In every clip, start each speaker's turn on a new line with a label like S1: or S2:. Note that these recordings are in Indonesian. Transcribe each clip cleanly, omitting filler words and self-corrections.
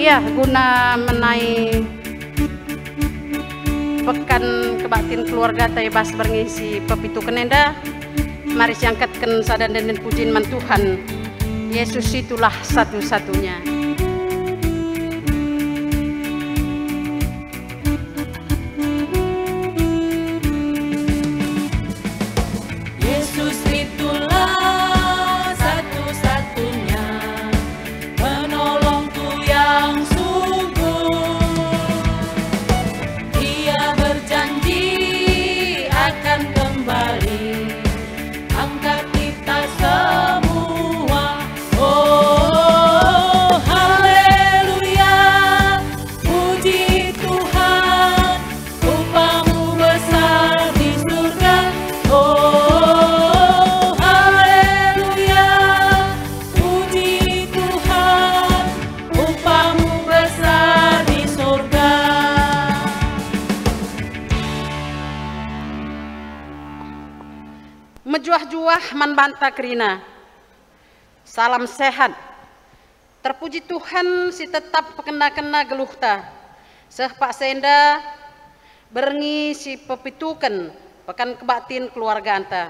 S1: Iya, guna menai pekan kebaktin keluarga taibas berngisi pepitu kenenda, mari siangkatkan sadan dan pujian man Tuhan. Yesus itulah satu-satunya. Mejuah-juah man banta kerina. Salam sehat. Terpuji Tuhan si tetap pekena-kena geluhta. Seh Pak Senda berengi si pepituken pekan kebaktin keluarga anta.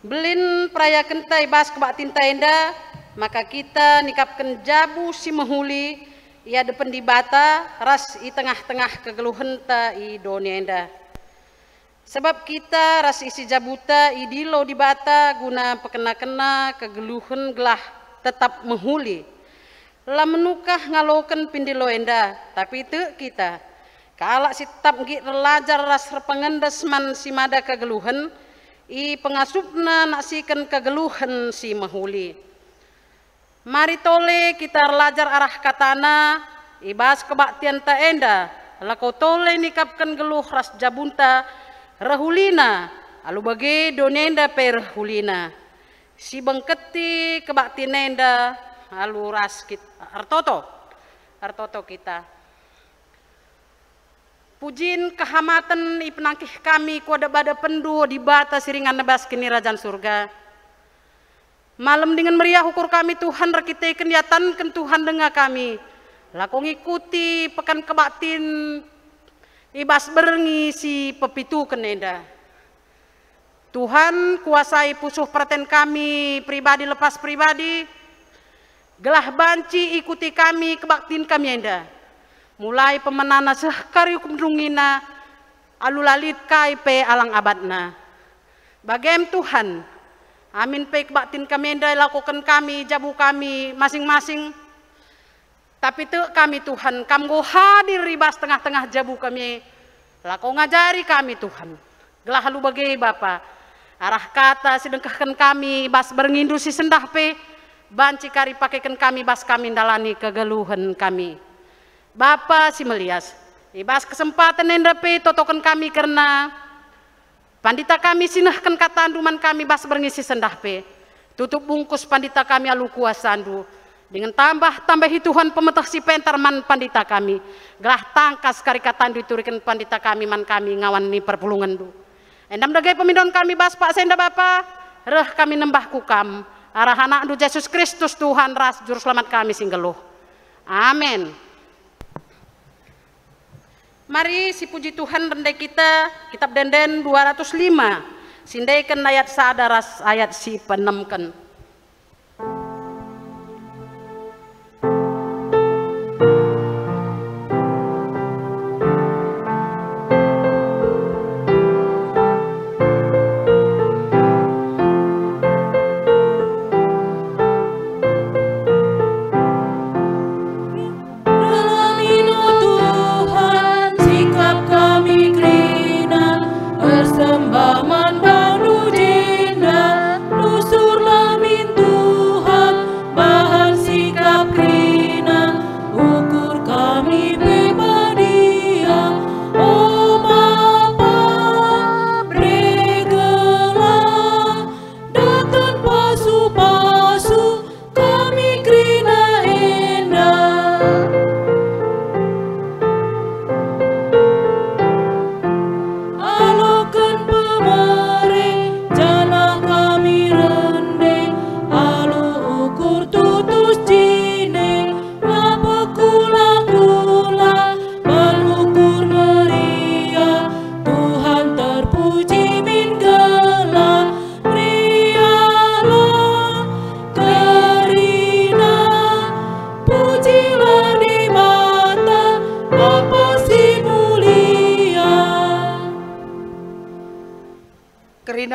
S1: Belin peraya kentai bas kebaktin taenda, maka kita nikapkan jabu si mehuli ia depan di bata ras i tengah-tengah kegeluhan ta i donienda. Sebab kita ras isi jabuta idilo di bata guna pekena-kena kegeluhan gelah tetap menghuli. Lah menukah ngaloken pindilo enda, tapi itu kita. Kalak si tetap ngik relajar ras repengendes man si mada kegeluhan, i pengasupna naksikan kegeluhan si menghuli. Mari tole kita relajar arah katana, ibas kebaktian ta enda, lako tole nikapkan geluh ras jabunta, rahulina, alu bagi donenda per hulina. Si bengketi kebakti nenda, alu raskit artoto kita. Pujin kehamatan ipenangkih kami kuada bada pendu di bata siringan nebas kini rajan surga. Malam dengan meriah ukur kami Tuhan rekite kenyatankan Tuhan dengar kami. Laku ngikuti pekan kebaktin ibas berngisi pepitu kenenda. Tuhan kuasai pusuh perhatian kami pribadi lepas pribadi. Gelah banci ikuti kami kebaktin kami enda. Mulai pemenana sehkari kumdungina alulalit kai pe alang abadna. Bagem Tuhan. Amin pe kebaktin kami enda lakukan kami jabu kami masing-masing. Tapi tu kami Tuhan, kamu hadir ribas tengah-tengah jabu kami. Lako ngajari kami Tuhan. Gelah halu bagi Bapa. Arah kata sedengkahkan kami bas berngindu si sendah pe. Banci kari pakaikan kami bas kami dalani kegeluhan kami. Bapa si melias. Ibas kesempatan enda pe totokan kami karena pandita kami sinahkan kata anduman kami bas berngi si sendah pe. Tutup bungkus pandita kami alu kuasa andu. Dengan tambahi Tuhan pemetah si pentar man pandita kami. Gelah tangkas kari katan diturikan pandita kami man kami ngawan ni perpulungan du. Endam dagai pemindon kami bas Pak Senda Bapa. Reh kami nembah kukam. Arah anak du Yesus Kristus Tuhan ras juru selamat kami singgeluh. Amin. Mari si puji Tuhan rendai kita. Kitab Denden 205. Sindaikan ayat sadaras ayat si penemken.
S2: Persembahan bau dinda, lusur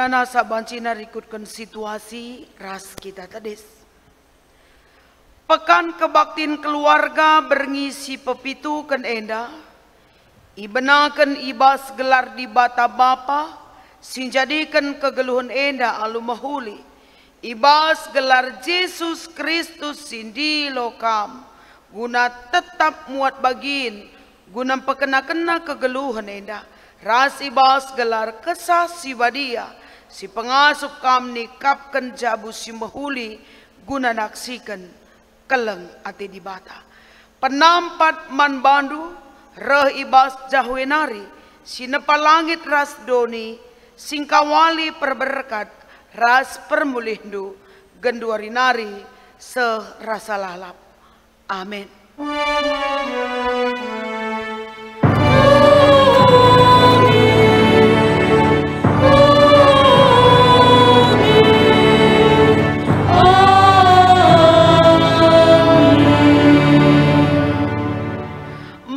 S2: inana sabancina rikutkan situasi ras kita tadis. Pekan kebaktin keluarga berngisi pepitu ken enda. Ibenaken ibas gelar di bata bapa. Sinjadikan kegeluhan enda alu mahuli. Ibas gelar Yesus Kristus sindi lokam. Guna tetap muat bagin. Guna pekena-kena kegeluhan enda. Ras ibas gelar kesah si wadia. Si pengasup kam nikapkan jabu si mahuli. Guna naksikan keleng ati di bata. Penampat man bandu. Reh ibas jahwenari. Sinepa langit ras doni. Singkawali perberkat. Ras permulindu. Genduarinari. Serasa lalap. Amin.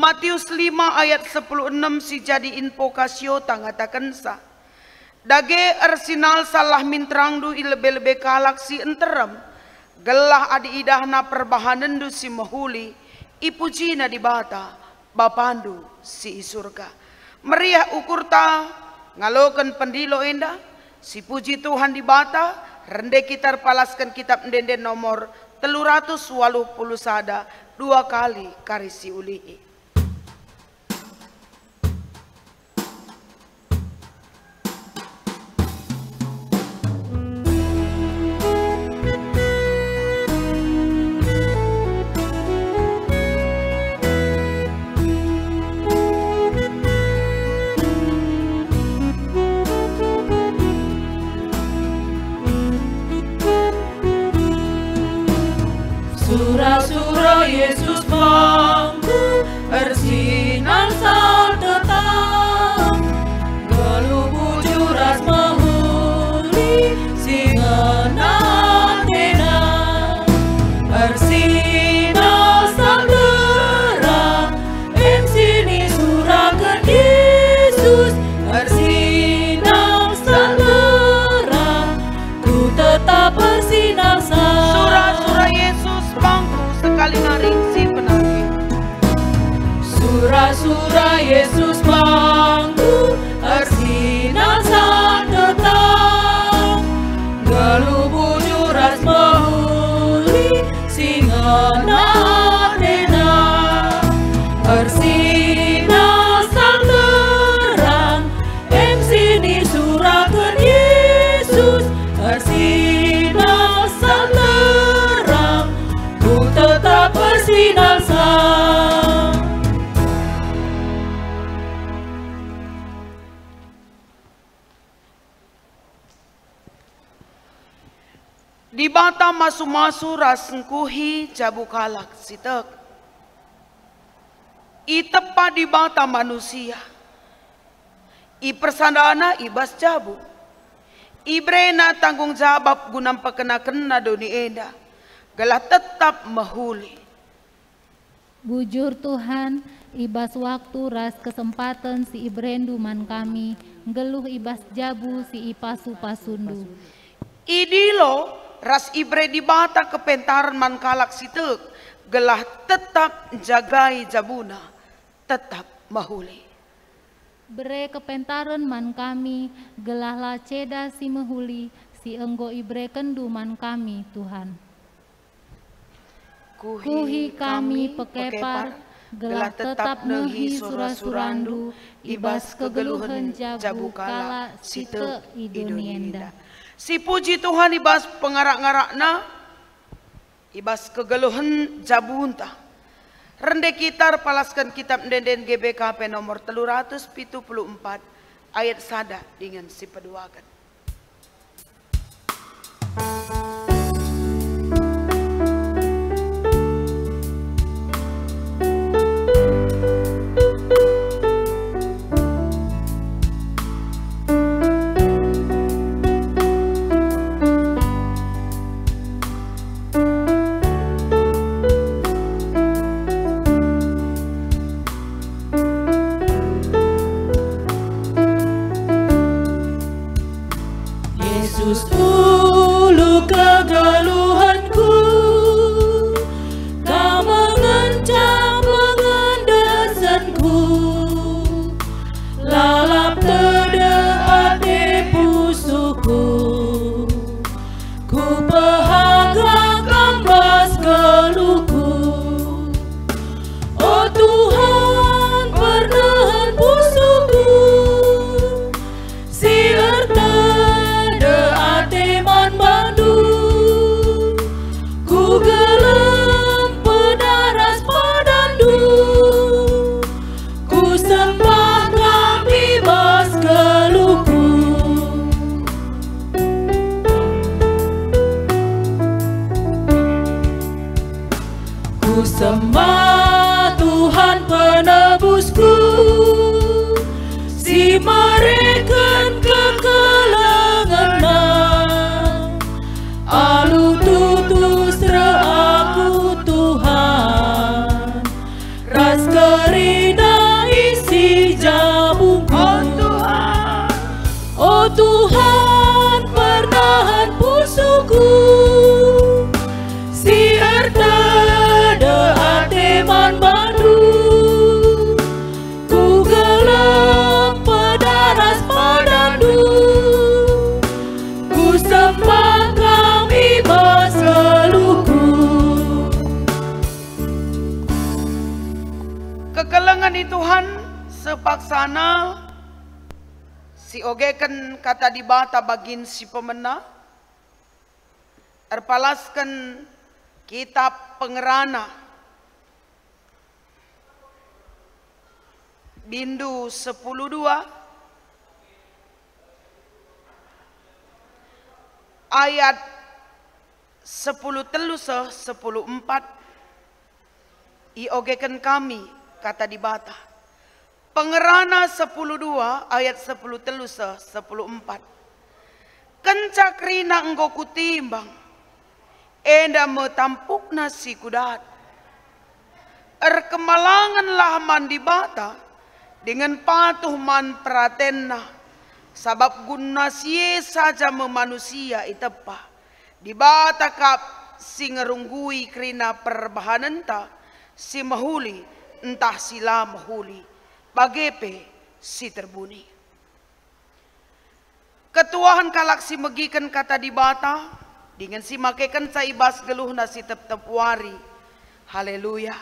S2: Matius 5 ayat 16 si jadi invokasio tangatakan sa. Dage arsinal salah mintrangdu ilebe-lebe kalak si enterem. Gelah adi idahna perbahanendu si mahuli. Ipujina di bata. Bapandu si surga. Meriah ukurta. Ngalokan pendilo enda. Si puji Tuhan di bata. Rende kitar palaskan kitab ndenden nomor 381 2 kali karisi ulihi.
S3: Surah-surah Yesus bangku bersinar saat tetap. Geluh bujuras mahuli singana tena. Bersinar saat terang em sini surahkan Yesus. Bersinar saat terang ku tetap bersinar saat.
S2: Surah-surah Yesus bangku sekali naring si penagih.
S3: Surah-surah Yesus bangku bersinar saat tetap. Geluh bujuras mahuli singana tena. Bersinar saat terang em sini surahkan Yesus. Bersinar saat terang ku tetap bersinar sang.
S2: Di bata masu-masu rasengkuhi jabu kalak sitek. Itepa di bata manusia. I persandana ibas jabu. Ibrena tanggung jawab gunam pekena-kena doni enda. Gelah tetap mahuli.
S4: Bujur Tuhan, ibas waktu ras kesempatan si ibrendu man kami. Geluh ibas jabu si ipasu-pasundu.
S2: Idilo ras ibre di bata kepentaran man kalak sitek. Gelah tetap jagai jabuna. Tetap mahuli.
S4: Bere kepentaran man kami, gelahlah ceda si mahuli, si enggo ibre kendu man kami Tuhan. Kuhi kami pekepar, gelah tetap nehi surah-surandu, ibas kegeluhan jabu kala site idunienda.
S2: Si puji Tuhan ibas pengarak-ngarakna, ibas kegeluhan jabunta. Rende kitar palaskan kitab ndenden GBKP nomor 374 ayat sada dengan si peduakan.
S3: Bahagia kambas geluhku. Oh Tuhan, pernahan pusuku, si erte de ateman bandu, ku gelem pedaras padandu, ku sembah kami bas geluhku. Ku sembah Tuhan penebusku, si mereken kekelengan alu tutus aku Tuhan, ras kerina isi jabungku. Oh Tuhan, pernahan pusuku, si erte de ateman bandu, ku gelem pedaras padandu, ku sembah kami bas geluhku.
S2: Kekelengan di Tuhan sepaksana si ogeken kata dibata bagin si pemena, erpalaskan kitab pengerana bindu 10:2 ayat 10:3 10:4 i ogeken kami kata dibata pengerana 10:2 ayat 10:3 10:4 kencakrina enggo kutimbang enda metampukna si kudat erkemalanganlah man dibata dengan patuh man pratenna sabab guna sie saja memanusia itepa dibata kap si ngerunggui krina perbahanenta si mahuli entah sila mahuli bagepe si terbuni ketuahan kalak si megikan kata dibata dengan si makekan saibas geluh nasi tep-tep wari. Haleluya.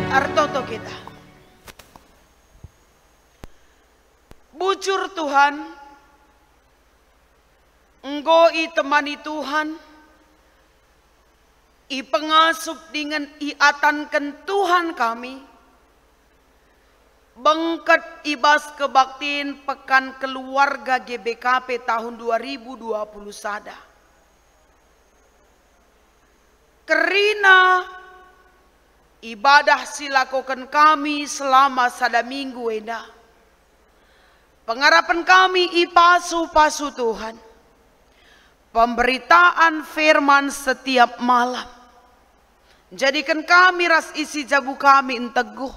S2: Artoto kita. Bujur Tuhan, enggo i temani Tuhan, i pengasup dengan i atankan Tuhan kami, bengket ibas kebaktiin pekan keluarga GBKP tahun 2020 sada. Kerina ibadah silakukan kami selama sada minggu enda. Pengharapan kami ipasu-pasu Tuhan. Pemberitaan firman setiap malam. Jadikan kami ras isi jabu kami enteguh.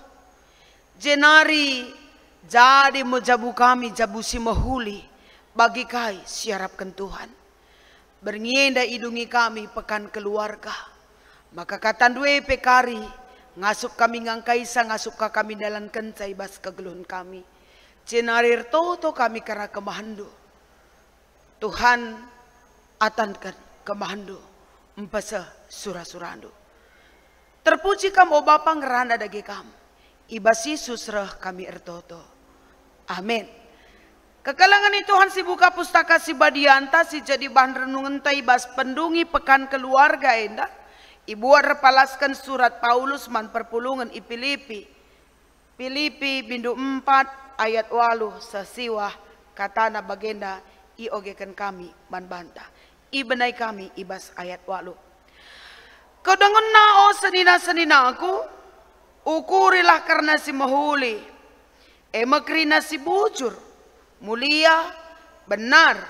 S2: Jenari jadi mejabu kami jabu si mahuli. Bagi kai siarapkan Tuhan. Bernienda idungi kami pekan keluarga. Maka kata dua pekari. Ngasup kami ngangkaisa ngasup ka kami dalam kencai bas kegeluhan kami. Jenarir toto kami kara kemahandu. Tuhan atankan kemahandu. Empasa surah-surandu. Terpuji kamu Bapa ngeranda dagi kamu. Ibas Yesus reh kami ertoto. Amin. Kekalangan itu Tuhan si buka pustaka si badianta si jadi bahan renungan taibas pendungi pekan keluarga enda. Ibu repalaskan surat Paulus man perpulungan i Filipi. Filipi bindu 4 ayat 8 sasiwah katana bagenda i ogekan kami man banta. I benai kami ibas ayat 8. Kau dengon nao senina-senina aku ukurilah karena si mahuli. Makrina si bujur, mulia, benar,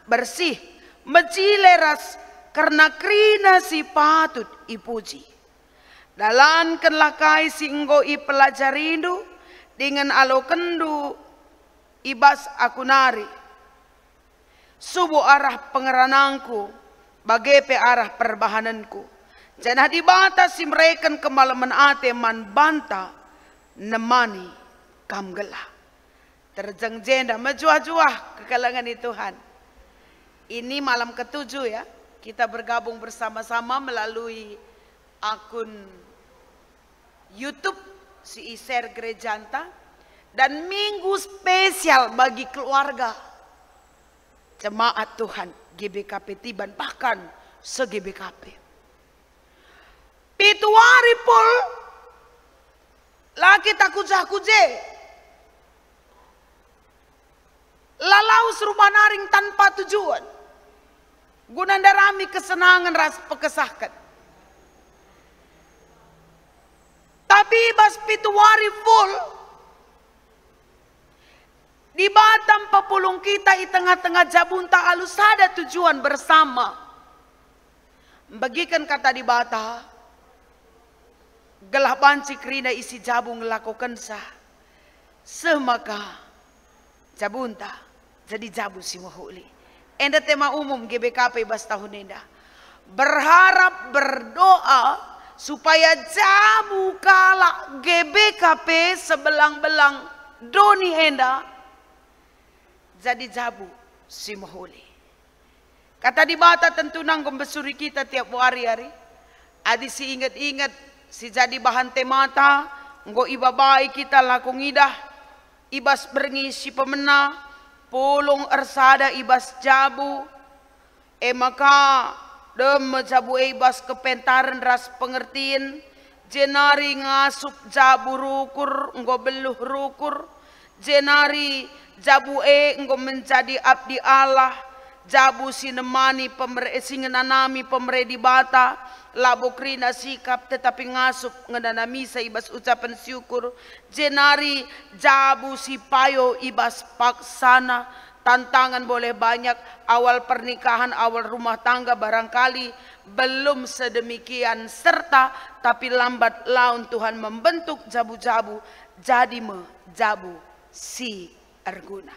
S2: bersih, mencileras karena krina si patut ipuji. Dalankanlah kai si enggo i pelajarindu dengan alo kendu ibas aku nari. Subuh arah pengeranangku, bagepe arah perbahananku. Janah dibatas si mereka kemalaman ate man banta, nemani kam gelah. Terjeng jenda mejuah-juah ke kalangan Tuhan. Ini malam ke-7 ya, kita bergabung bersama-sama melalui akun YouTube si Iser Gerejanta dan minggu spesial bagi keluarga jemaat Tuhan GBKP Tiban, bahkan se-GBKP. Pituari pul laki tak kujah-kuje lalau serumah naring tanpa tujuan gunandarami kesenangan ras pekesahkan. Tapi bas pituari full di Batam papulung kita di tengah-tengah jabunta alus ada tujuan bersama. Bagikan kata di bata gelah banci kerina isi jabung lakukan sah semaka jabunta jadi jabu si mahuli. Enda tema umum GBKP bas tahun enda berharap berdoa supaya jabu kala GBKP sebelang-belang doni enda jadi jabu si mahuli. Kata di bata tentu nanggom besuri kita tiap hari-hari. Adi si ingat-ingat si jadi bahan temata nggo ibabai kita lakung idah ibas berngisi pemena pulung ersada ibas jabu maka dem jabu ibas kepentaran ras pengertiin jenari ngasup jabu rukur nggo beluh rukur jenari jabu enggo menjadi abdi Allah jabu sinemani singenanami pemre di bata labo krina sikap tetapi ngasup ngenanami ibas ucapan syukur jenari jabu si payo ibas paksana tantangan boleh banyak awal pernikahan awal rumah tangga barangkali belum sedemikian serta tapi lambat laun Tuhan membentuk jabu-jabu jadi jabu si Arguna.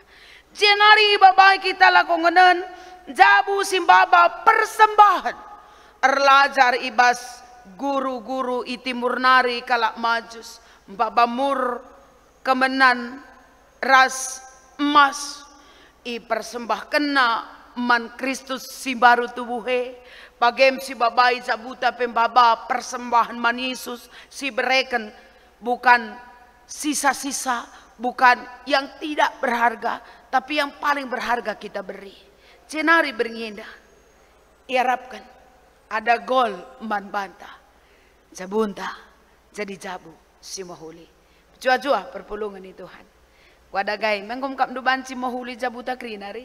S2: Jenari babai kita lakongenan jabu simbaba persembahan. Erlajar ibas guru-guru iti murnari kalak majus. Babamur kemenan ras emas. I persembah kena man Kristus si baru tubuhe. Bagem si babai jabuta pembaba persembahan man Yesus si bereken bukan sisa-sisa. Bukan yang tidak berharga, tapi yang paling berharga kita beri. Cenari beringindah, iarapkan ada gol man banta, jabunta jadi jabu si mahuli. Jua-jua perpulungan itu Tuhan. Wadagai mengkomkap du banci mahuli jabuta krinari.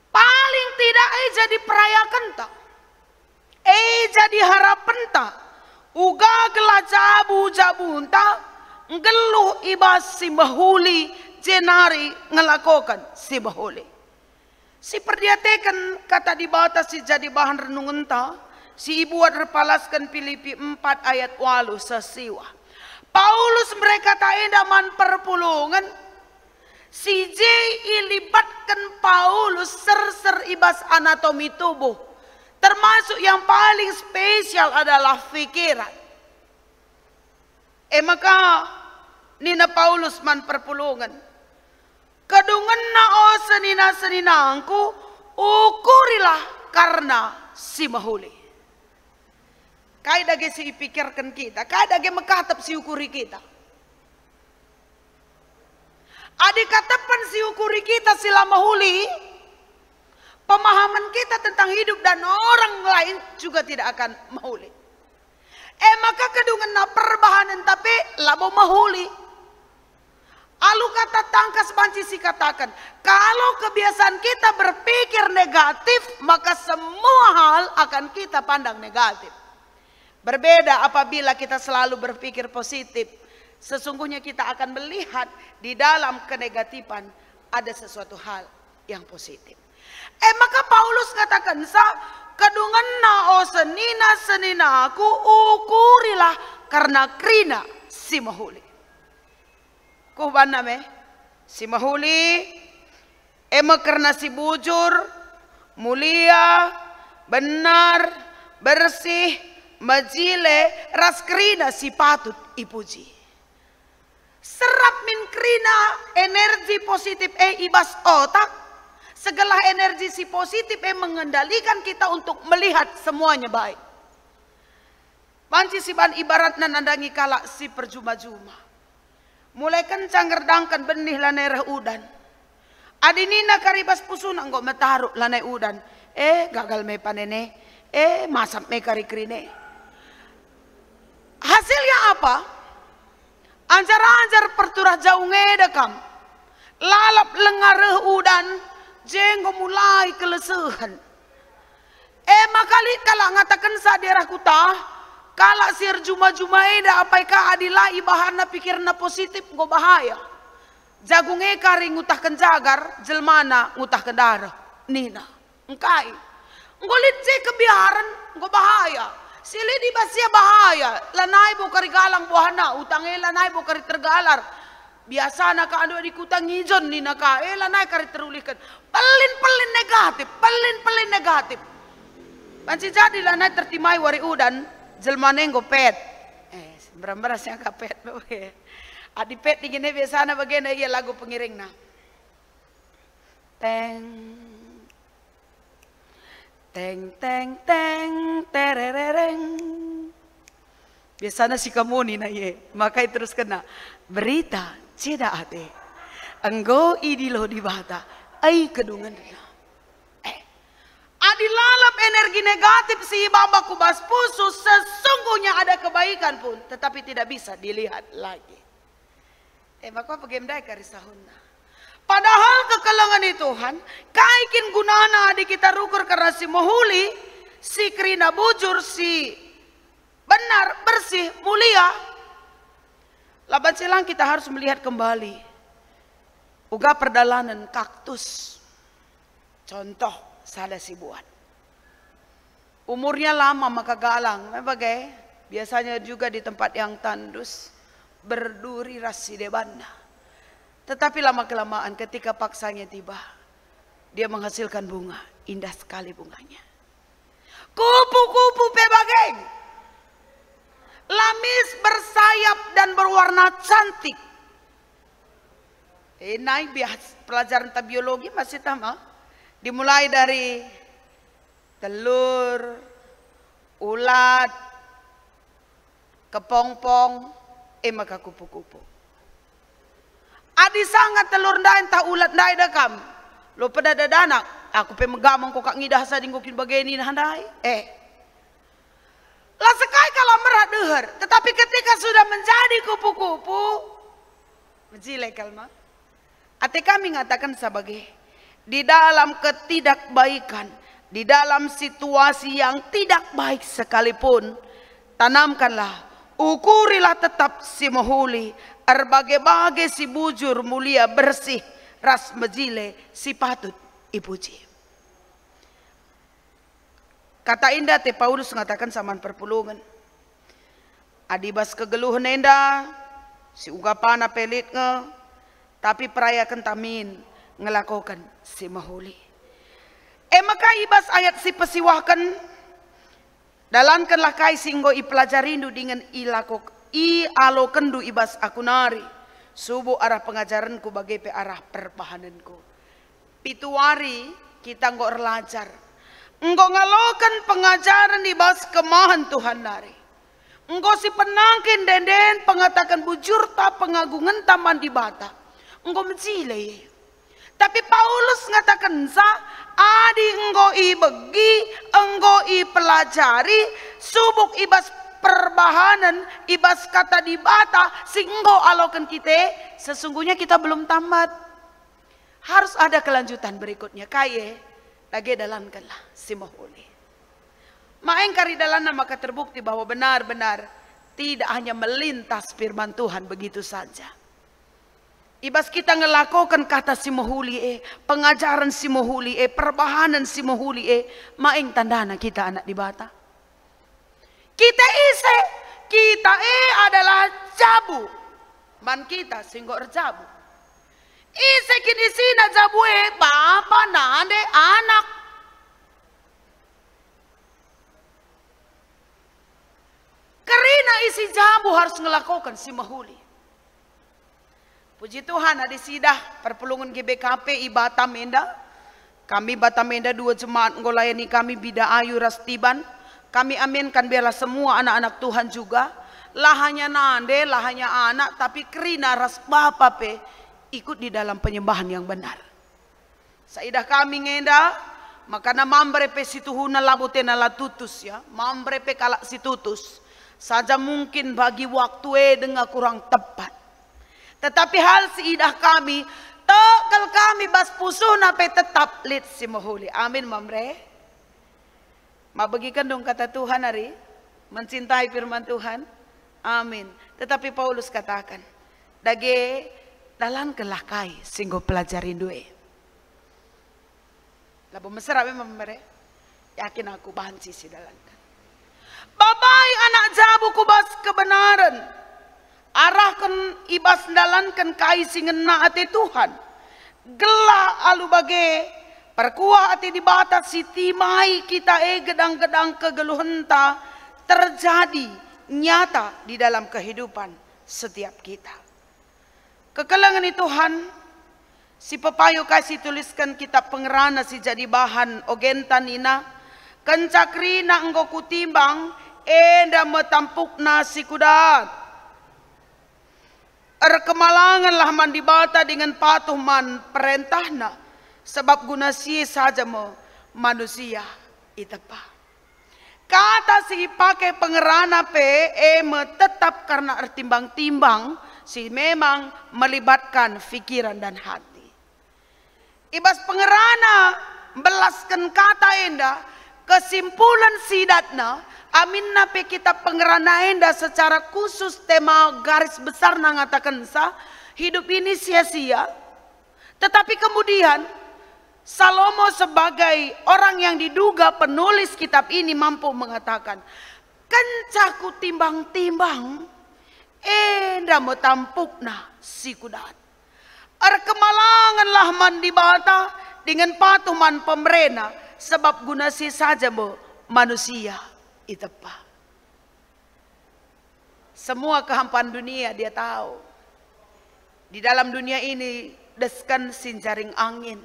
S2: Paling tidak jadi perayakan tak, jadi harapan tak. Uga gelah jabu-jabunta. Ngeluh ibas si bahuli jenari ngelakokan si bahuli. Si perdiatekan kata di batas si jadi bahan renungan ta. Si ibu terpalaskan Filipi 4 ayat 8 sesiwa. Paulus mereka tak edaman perpulungan. Si J ilibatkan Paulus ser ibas anatomi tubuh. Termasuk yang paling spesial adalah pikiran. Maka Nina Paulus man perpulungan. Kedungan na o senina-seninangku ukurilah karena si mahuli. Kaya dage si ipikirkan kita. Kaya dage mekatap si ukuri kita. Adik katapan si ukuri kita sila mahuli. Pemahaman kita tentang hidup dan orang lain juga tidak akan mahuli. Maka kedungan na perbahanan tapi labo mahuli. Alu kata tangkas banci si katakan. Kalau kebiasaan kita berpikir negatif, maka semua hal akan kita pandang negatif. Berbeda apabila kita selalu berpikir positif. Sesungguhnya kita akan melihat di dalam kenegatifan ada sesuatu hal yang positif. Maka Paulus katakan kadungan na o senina aku ukurilah karena krina si mahuli. Kuban name Si mahuli, ema karena si bujur, mulia, benar, bersih, majile, ras kerina si patut ipuji. Serap min kerina energi positif ibas otak, segala energi si positif mengendalikan kita untuk melihat semuanya baik. Panci si ban ibaratnya nandangi kalak si perjuma-juma. Mulai kencang ngerdangkan benih lanai reh udan. Adinina karibas pusuna nggak metaruh lanai udan. Gagal me panene. Masam me kari krine. Hasilnya apa? Anjar-anjar perturah jauh ngedekam. Lalap lengar reh udan. Jenggo mulai kelesuhan. Makali kalak ngatakan sa daerah kutah. Kalau sir juma-juma eda apa ka adilai bahanna pikirna positif go bahaya. Jagunge kari ngutahkan jagar, jelmana ngutahkan darah. Nina, engkai. Ngolit je kebiaran go bahaya. Sili di basia bahaya. Lanai bo kari galang buahana, utange lanai bo kari tergalar. Biasana ka anu di kutang ngijon nina ka, lanai kari terulihkan. Pelin-pelin negatif. Panci jadi lanai tertimai wari udan. Jelmane nggo pet. Beras yang kapet. Adi pet digini biasana bagian iya lagu pengiringna. Teng. Teng teng teng terereng. Biasana si kamu na ye. Maka terus kena berita ceda ate. Enggo idilo di bata. Ai kedungan na. Adilalap energi negatif si baba kubas pusu, sesungguhnya ada kebaikan pun tetapi tidak bisa dilihat lagi. Maka pagemdai karisahunna. Padahal kekelangan Tuhan, kaikin gunana di kita rukur karena si mohuli, si kerina bujur, si benar, bersih, mulia. Laban silang kita harus melihat kembali. Uga perdalanan kaktus. Contoh. Sada si buat. Umurnya lama maka galang. Bagai biasanya juga di tempat yang tandus berduri rasi debanda. Tetapi lama kelamaan ketika paksanya tiba, dia menghasilkan bunga. Indah sekali bunganya. Kupu-kupu pebagai. Lamis bersayap dan berwarna cantik. Naik bias pelajaran biologi masih sama. Dimulai dari telur, ulat, kepompong, maka kupu-kupu. Adi sangat telur ndai entah ulat ndai dekam. Lo pada dadanak, aku pemegamang kok ngidah sa dinggokin bageni handai. Lah sekai kalau merat deher, tetapi ketika sudah menjadi kupu-kupu, menjilek kalma. Ate kami mengatakan sebagai di dalam ketidakbaikan, di dalam situasi yang tidak baik sekalipun, tanamkanlah, ukurilah tetap si mohuli, berbagai-bagai si bujur mulia bersih, ras mejile si patut ipuji. Kata indah te Paulus mengatakan saman perpulungan. Adibas kegeluhan enda, si ugapana pelit nge, tapi perayakan tamin. Ngelakukan si mahuli. Maka ibas ayat si pesiwahkan dalankanlah kai singgo ipelajarindu dengan alokendu ibas akunari subuh arah pengajaranku bagai pe arah perbahananku. Pituari kita nggo relajar nggo ngalokan pengajaran ibas kemahan Tuhan nari. Nggo si penangkin denden pengatakan bujur ta pengagungan taman di bata. Nggo menjile. Tapi Paulus ngatakan adi enggo i begi, enggo i pelajari, subuk ibas perbahanan, ibas kata di bata, singgo alokan kita, sesungguhnya kita belum tamat. Harus ada kelanjutan berikutnya. Kaye, lagi dalankanlah si mohuli. Maeng kari dalana maka terbukti bahwa benar-benar tidak hanya melintas firman Tuhan begitu saja. Ibas kita ngelakukan kata si mohuli pengajaran si mohuli perbahanan si mohuli maing tandana kita anak di bata. Kita adalah jabu. Man kita singgok jabu. Isekin isina jabue bapa nande anak. Karena isi jabu harus ngelakukan si mahuli. Puji Tuhan ada sidah perpulungan GBKP Ibata Menda. Kami Bata Menda 2 jemaat ngolayani kami Bida Ayu Rastiban. Kami aminkan biarlah semua anak-anak Tuhan juga. Lah hanya nande, lah hanya anak, tapi kerina ras bapa pe ikut di dalam penyembahan yang benar. Saidah kami ngenda, makana mambre pe situhuna labutena latutus ya. Mambre pe kalak situtus. Saja mungkin bagi waktu dengan kurang tepat. Tetapi hal siidah kami, tekal kami bas pusuna pe tetap lid si mahuli. Amin mamre. Mabagikan dong kata Tuhan hari, mencintai firman Tuhan. Amin. Tetapi Paulus katakan, dage dalan kelakai singgo pelajarin due. Labu mesra memang mamre. Yakin aku banci si dalan. Babai anak jabu kubas kebenaran. Arahkan ibas dalankan kai singena ate Tuhan. Gelah alu bage perkuah ate dibatas si timai kita gedang-gedang kegeluhenta terjadi nyata di dalam kehidupan setiap kita. Kekelangan Tuhan si pepayo kasih tuliskan kitab pengerana si jadi bahan ogentan ina kencakrina engkau kutimbang enda metampuk nasi kudat. Kemalanganlah man dibata dengan patuh man perintahna. Sebab guna si saja mo manusia itepa. Kata si pakai pengerana pe tetap karena timbang-timbang si memang melibatkan pikiran dan hati. Ibas pengerana belaskan kata enda kesimpulan sidatna aminna pe kita pengerana enda secara khusus tema garis besar nangatakan sa hidup ini sia-sia. Tetapi kemudian Salomo sebagai orang yang diduga penulis kitab ini mampu mengatakan, kencaku timbang-timbang enda mo tampukna si kudat. Kemalanganlah man dibata dengan patuh man pemerena sebab guna si saja mo manusia itepa. Semua kehampaan dunia dia tahu. Di dalam dunia ini deskan sinjaring angin.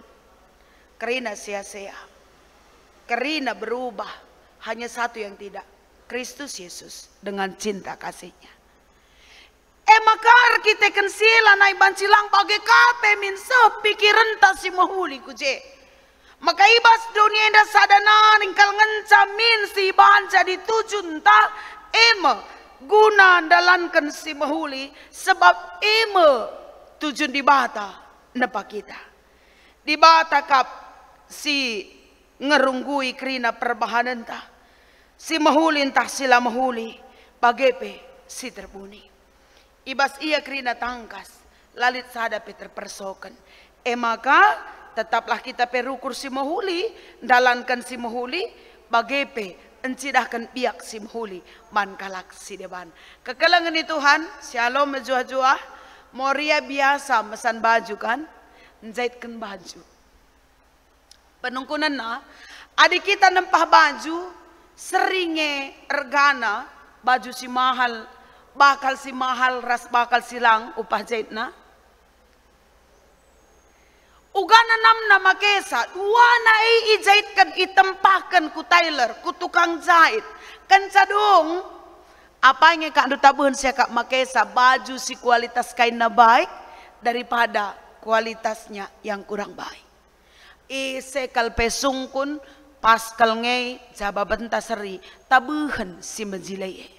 S2: Karena sia-sia. Karena berubah. Hanya satu yang tidak. Kristus Yesus dengan cinta kasihnya. Makar kita sila naik bancilang bagai kape min pikiran tak si mahuli kuje. Maka ibas dunia enda sadana ningkal ngencamin si banca ditujunta guna dalankan si mahuli sebab tujun di bata nepa kita. Di bata kap si ngerunggui kerina perbahanan ta. Si mahuli entah sila mahuli bagepe si terbuni. Ibas ia kerina tangkas lalit sadape terpersokan. Maka tetaplah kita perukur si mahuli, dalankan si mahuli, bagepe encidahkan biak si mahuli, mankalak si deban. Kekelangan itu Tuhan, shalom menjuah-juah, moria biasa mesan baju kan, menjahitkan baju. Penungkunan na, adik kita nempah baju, seringe ergana, baju si mahal, bakal si mahal, ras bakal silang, upah jahit na. Ugana namna makesa, wana ijahitkan itempakan ku tailor, ku tukang jahit. Kan cadung, apa yang kak dutabun siya kak makesa, baju si kualitas kain na baik daripada kualitasnya yang kurang baik. Isekal pesungkun, paskal ngey, jababan tasari, tabuhan si menjilai.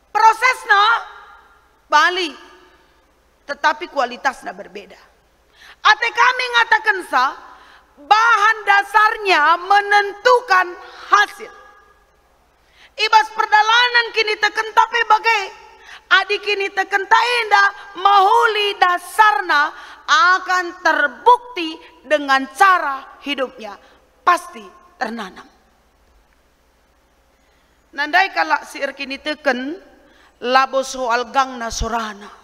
S2: Prosesnya, balik. Tetapi kualitasnya berbeda. Ate kami ngatakan sa, bahan dasarnya menentukan hasil. Ibas perdalanan kini teken tapi bagai, adik kini teken taenda mahuli dasarna akan terbukti dengan cara hidupnya pasti ternanam. Nandai kalak si kini teken labo soal gang na sorana.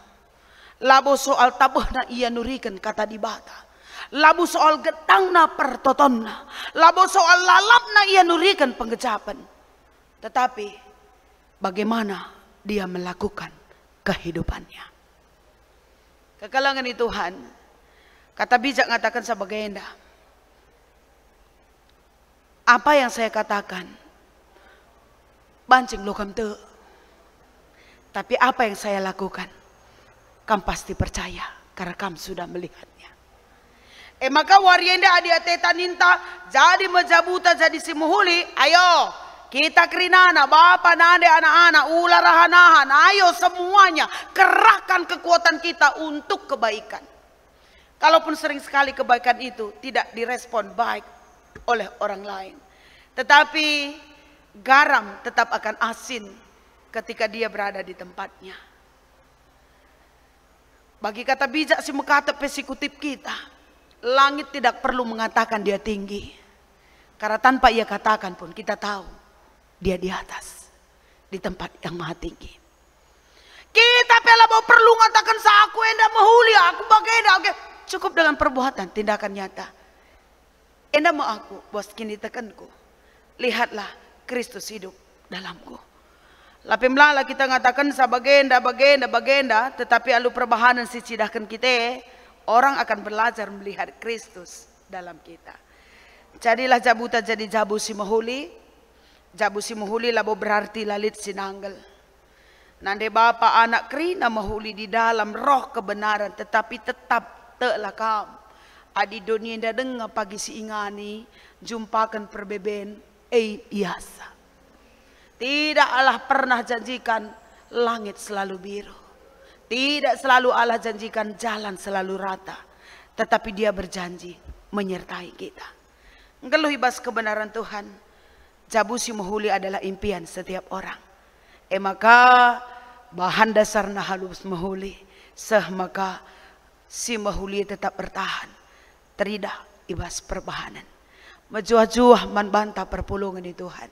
S2: Labo soal tabuhna ia nurikan kata di bata. Labo soal getangna pertotonna. Labo soal lalapna ia nurikan penggecapan. Tetapi bagaimana dia melakukan kehidupannya. Kekalangan itu Tuhan, kata bijak ngatakan sebagai enda. Apa yang saya katakan, bancing lo kam te. Tapi apa yang saya lakukan, kam pasti percaya karena kam sudah melihatnya. Maka warienda adi ateta ninta jadi majabuta jadi simuhuli. Ayo kita kerinana bapa nade anak-anak ular rahanahan. Ayo semuanya kerahkan kekuatan kita untuk kebaikan. Kalaupun sering sekali kebaikan itu tidak direspon baik oleh orang lain, tetapi garam tetap akan asin ketika dia berada di tempatnya. Bagi kata bijak si mekate pesikutip kita, langit tidak perlu mengatakan dia tinggi, karena tanpa ia katakan pun kita tahu dia di atas, di tempat yang maha tinggi. Kita pela mau perlu mengatakan aku enda mahuli, aku bagenda, oke. Cukup dengan perbuatan, tindakan nyata. Enda mau aku, bos kini tekanku. Lihatlah Kristus hidup dalamku. Lapim lala kita ngatakan bagenda, tetapi alu perbahanan si cidahkan kita, orang akan belajar melihat Kristus dalam kita. Jadilah jabuta jadi jabu si mahuli. Jabu si mahuli labo berarti lalit sinanggal. Nande bapa anak krina mahuli di dalam roh kebenaran, tetapi tetap telah kam. Adi dunia nda dengar pagi si ingani, jumpakan perbeben, biasa. Tidak Allah pernah janjikan langit selalu biru. Tidak selalu Allah janjikan jalan selalu rata. Tetapi dia berjanji menyertai kita. Ngeluh ibas kebenaran Tuhan. Jabusi mahuli adalah impian setiap orang. Maka bahan dasarna halus mahuli. Maka si mahuli tetap bertahan. Teridah ibas perbahanan. Majuah-juah manbanta perpulungan di Tuhan.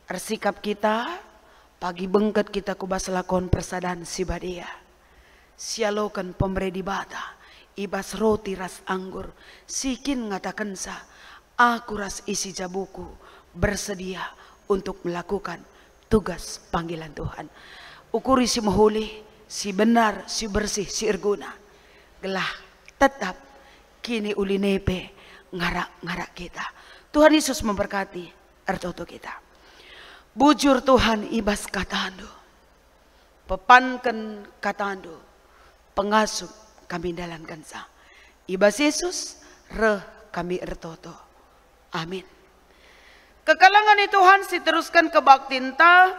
S2: Ersikap kita, pagi bengket kita kubas lakon persadaan si badia. Sialokan pemberi di bata, ibas roti ras anggur, sikin ngatakan sa, aku ras isi jabuku, bersedia untuk melakukan tugas panggilan Tuhan. Ukuri si mahuli, si benar, si bersih, si erguna. Gelah tetap kini uli nepe ngarak-ngarak kita. Tuhan Yesus memberkati ertoto kita. Bujur Tuhan ibas katandu, pepankan katandu, pengasuh kami dalankan sa. Ibas Yesus reh kami ertoto. Amin. Kekalangan Tuhan si teruskan kebaktinta,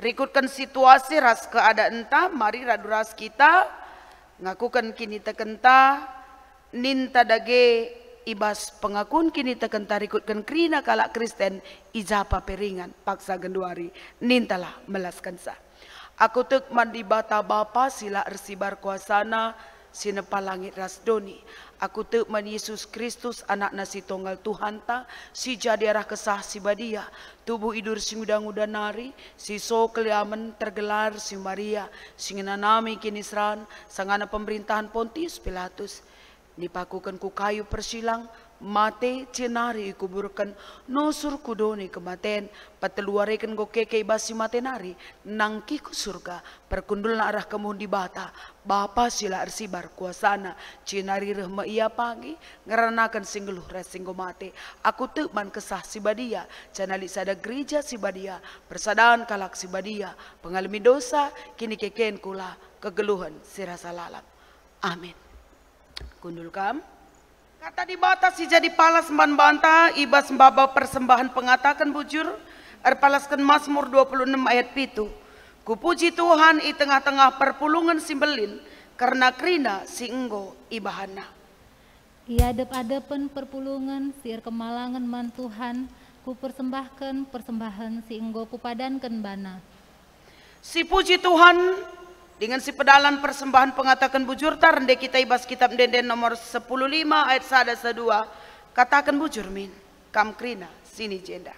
S2: rikutkan situasi ras keadaan ta, mari radu ras kita, ngakukan kini tekenta, ninta dage ibas pengakun kini tekan tarikutkan krina kalak Kristen ijapa peringan paksa genduari nintalah melaskan sa. Aku tek mandi bata bapa sila ersibar kuasana sinepa langit rasdoni. Aku tek man Yesus Kristus anak nasi tunggal Tuhan ta si jadiarah kesah si badia tubuh idur si udang nari si so keliaman tergelar si Maria singinanami kinisran sangana pemerintahan Pontius Pilatus. Dipakukan ku kayu persilang, mate cenari kuburkan, nosur kudoni kematen, pateluarekan go keke basi matenari, nangki ku surga, perkundul na arah kemun di bata, bapa sila arsibar kuasana, cenari rehma ia pagi, ngeranakan singgeluh resinggo mate, aku tekman kesah si badia, canali sada gereja si badia, persadaan kalak si badia, pengalami dosa, kini keken kula, kegeluhan si rasa lalap. Amin. Kundul kam. Kata di batas si jadi palas man banta ibas mbaba persembahan pengatakan bujur erpalaskan Mazmur 26 ayat 7. Kupuji Tuhan i tengah-tengah perpulungan simbelin karena krina si enggo ibahana.
S4: Ia adep-adepen perpulungan siir kemalangan man Tuhan ku persembahkan persembahan si enggo kupadankan bana.
S2: Si puji Tuhan dengan si pedalan persembahan pengatakan bujur tar rende kita ibas kitab denden nomor 15 ayat 1 2 katakan bujur min kam krina sini jenda.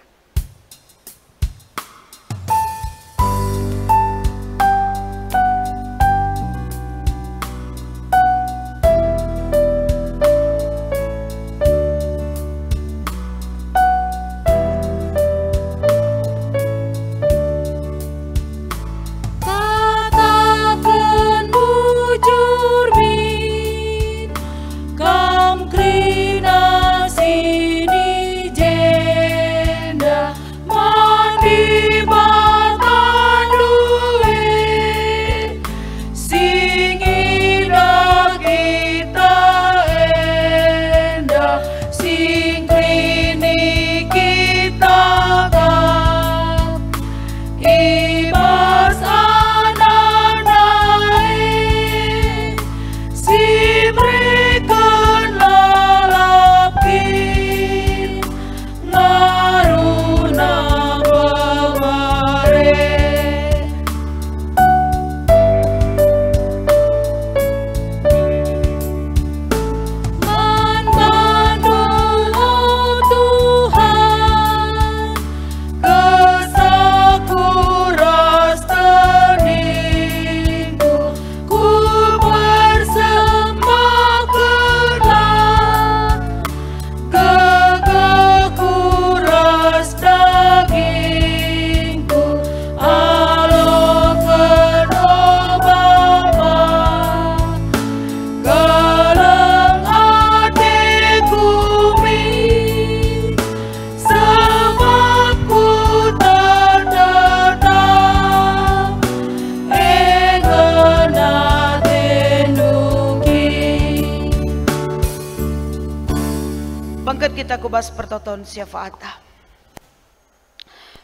S2: Bangkat kita kubas pertoton syafaatah.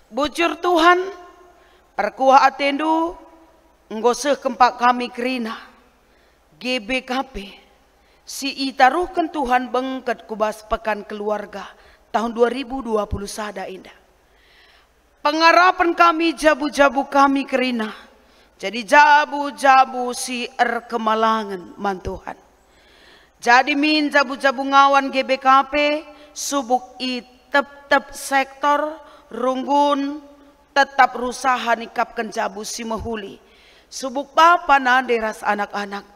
S2: Bujur Tuhan, perkuah atendu, nggoseh kempak kami kerina, GBKP, si itaruhkan Tuhan bangkat kubas pekan keluarga, tahun 2020 sada indah. Pengarapan kami jabu-jabu kami kerina, jadi jabu-jabu si kemalangan mantuhan. Jadi min jabu-jabu ngawan GBKP, subuk i tep sektor, runggun, tetap rusaha nikapkan jabu si mahuli. Subuk bapa nanderas anak-anak,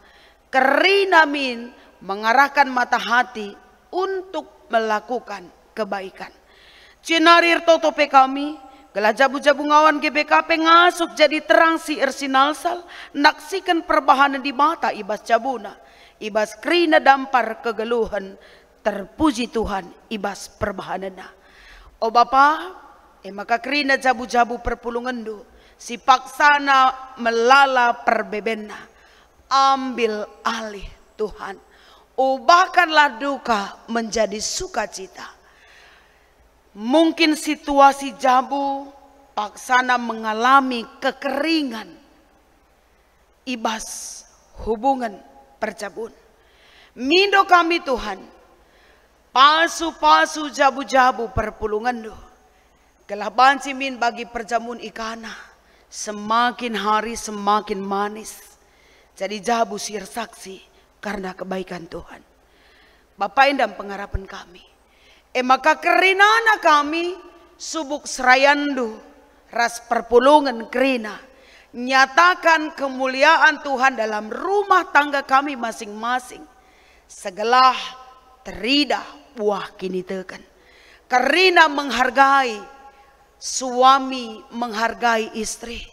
S2: kerina min mengarahkan mata hati untuk melakukan kebaikan. Cinarir totope kami, gelah jabu-jabu ngawan GBKP ngasuk jadi terang si ersinalsal, naksikan perbahanan di mata ibas jabuna. Ibas kerina dampar kegeluhan, terpuji Tuhan ibas perbahanana. O Bapa, maka kerina jabu-jabu perpulungandu, si paksana melala perbebena, ambil alih Tuhan. Ubahkanlah duka menjadi sukacita. Mungkin situasi jabu, paksana mengalami kekeringan, ibas hubungan perjabun. Mindo kami Tuhan, palsu-palsu jabu-jabu perpulungan do. Gelah banci min bagi perjamun ikana, semakin hari semakin manis. Jadi jabu sir saksi karena kebaikan Tuhan. Bapak indam pengharapan kami. Maka kerinana kami subuk serayandu ras perpulungan kerina. Nyatakan kemuliaan Tuhan dalam rumah tangga kami masing-masing. Segelah teridah buah kini tekan. Karena menghargai suami, menghargai istri.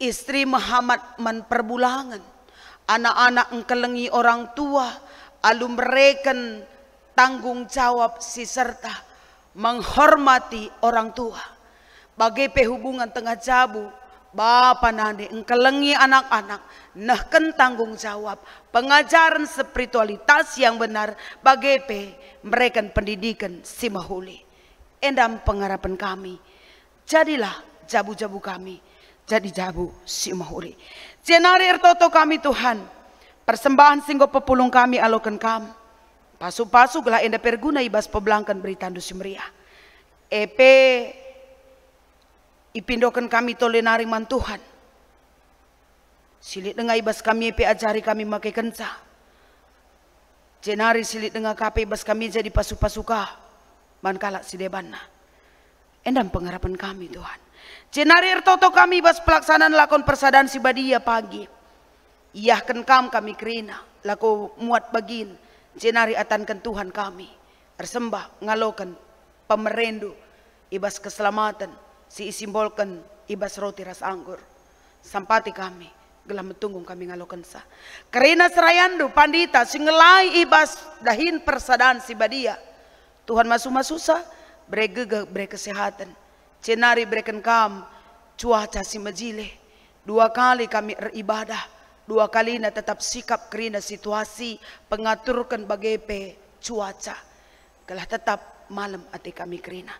S2: Istri Muhammad perbulangan. Anak-anak engkelengi orang tua. Alu mereken tanggung jawab si serta. Menghormati orang tua. Bagai hubungan tengah jabu. Bapa nande engkelengi anak-anak, nahken tanggung jawab, pengajaran spiritualitas yang benar, bagai mereka pendidikan si mahuli. Endam pengharapan kami, jadilah jabu-jabu kami, jadi jabu si mahuli. Jenari ertoto kami Tuhan, persembahan singgo pepulung kami alokan kam, pasu-pasu gelah enda perguna ibas pebelangkan beritandu si meriah. Ipindokan kami tolenari man Tuhan. Silit dengar ibas kami ajari kami makai kenca. Jenari silit dengar kape ibas kami jadi pasu-pasuka. Man kalak si debanna. Endam pengharapan kami Tuhan. Jenari ertoto kami ibas pelaksanaan lakon persadaan si badia pagi. Iyahkan kami kerina. Laku muat bagin. Jenari atankan Tuhan kami. Ersembah ngalokan pemerendu. Ibas keselamatan. Si simbolkan ibas roti ras anggur. Sampati kami. Gelah metunggung kami ngalokan sa. Karena serayandu pandita. Singelai ibas dahin persadaan si badia. Tuhan masu-masusa. Bregege bre kesehatan. Cenari breken kam. Cuaca si majile. 2 kali kami beribadah. 2 kali na tetap sikap karena situasi. Pengaturkan bagai cuaca. Gelah tetap malam ati kami kerina.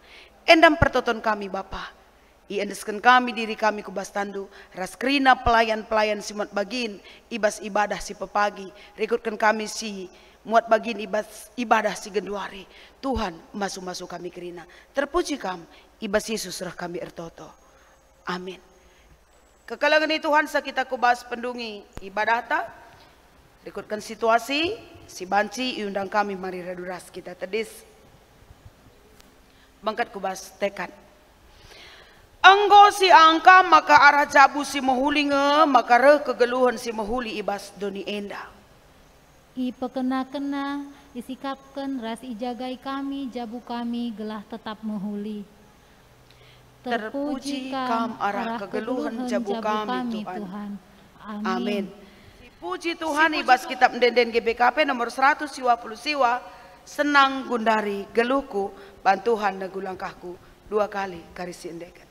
S2: Endam pertoton kami Bapa. Iendeskan kami diri kami kubas tandu. Ras kerina pelayan-pelayan si muat bagin. Ibas ibadah si pepagi. Rekutkan kami si muat bagin ibas ibadah si genduari. Tuhan masuk-masuk kami kerina. Terpuji kami. Ibas Yesus rah kami ertoto. Amin. Kekalangan ini Tuhan sakita kubas pendungi ibadah ta. Rekutkan situasi. Si banci iundang kami mari raduras kita tedis. Bangkat kubas tekad. Anggo si angka maka arah jabu si mahuli maka re kegeluhan si mahuli ibas doni enda.
S4: I pekena-kena isikapkan ras ijagai kami jabu kami gelah tetap mahuli.
S2: Terpuji kam arah kegeluhan jabu kami Tuhan. Amin. Puji Tuhan ibas kitab mendenden GBKP nomor 100 siwa senang gundari geluhku bantuhan negulangkahku 2 kali karis indekan.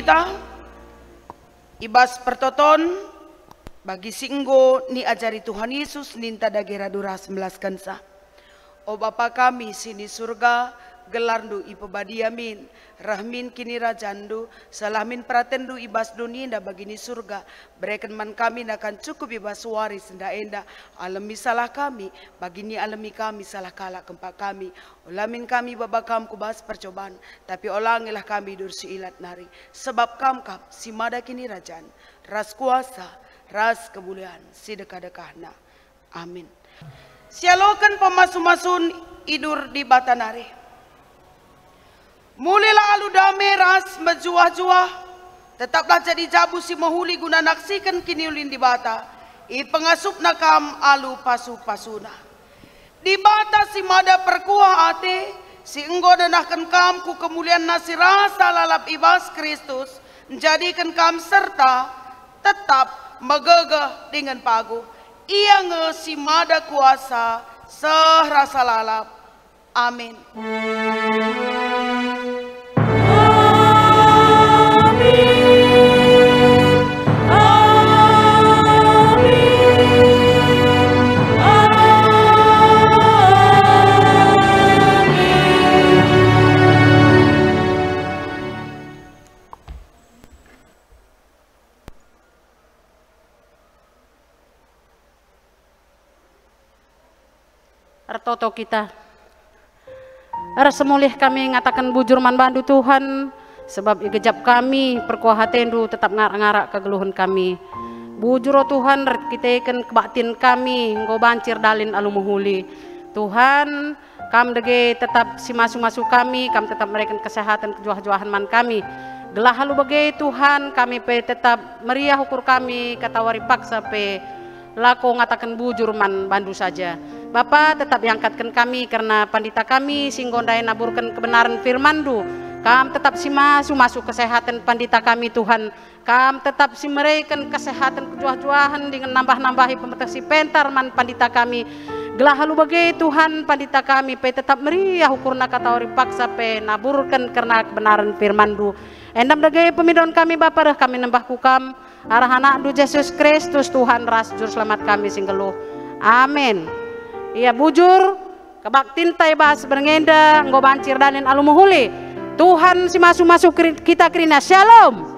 S2: kita ibas pertoton bagi singgo ni ajari Tuhan Yesus ninta dagera dura 11 kansa. O Bapa kami sini surga, gelarndu ipebadiamin, rahmin kini rajandu, salamin pratendu ibas dunia bagini surga, berikan man kami nakan cukup ibas waris nda enda, alami salah kami, bagini alami kami salah kalah kempak kami, ulamin kami babakam kubas percobaan, tapi olangilah kami dursi ilat nari, sebab kamkap si mada kini rajan, ras kuasa, ras kemuliaan, si dekah-dekahna, amin. Sialokan pemasu-masun idur di batanari. Mulailah alu damai ras menjuah-juah, tetaplah jadi jabu si mahuli guna naksikan kini ulin di bata, i pengasup nakam alu pasu-pasuna. Di bata si mada perkuah ate, si enggo denahkan kam ku kemuliaan nasi rasa lalap ibas Kristus, menjadikan kam serta tetap megegeh dengan pagu. Ia nge si mada kuasa serasa lalap. Amin.
S1: Ertoto kita semulih kami ngatakan bujur man bandu Tuhan, sebab igejap kami perkuah hatendu tetap ngarak-ngarak kegeluhan kami. Bujur Tuhan kita ikan kebatin kami engkau bancir dalin alu muhuli. Tuhan kam dege tetap si masu-masu kami, kam tetap mereka kesehatan kejuah-juahan man kami. Gelah halu bagai Tuhan kami pe tetap meriah ukur kami katawari paksa pe lako ngatakan bujur man bandu saja. Bapa tetap diangkatkan kami karena pandita kami singgondai naburkan kebenaran firman-Du. Kam tetap si masuk kesehatan pandita kami Tuhan. Kam tetap si mereken kesehatan kejuah-juahan dengan nambah-nambahi pemerintah si pentar man pandita kami. Gelah halu bagai Tuhan pandita kami pe tetap meriah ukurna kata ori paksa pe naburkan karena kebenaran firman-Du. Endam dagai pemidon kami Bapa dah kami nambah kukam arah anak-Du Yesus Kristus Tuhan ras juru selamat kami singgeluh. Amin. Ia bujur kebaktin tai bahas berngenda nggo bancir dalin alumuhuli. Tuhan si masuk-masuk kita kerina shalom.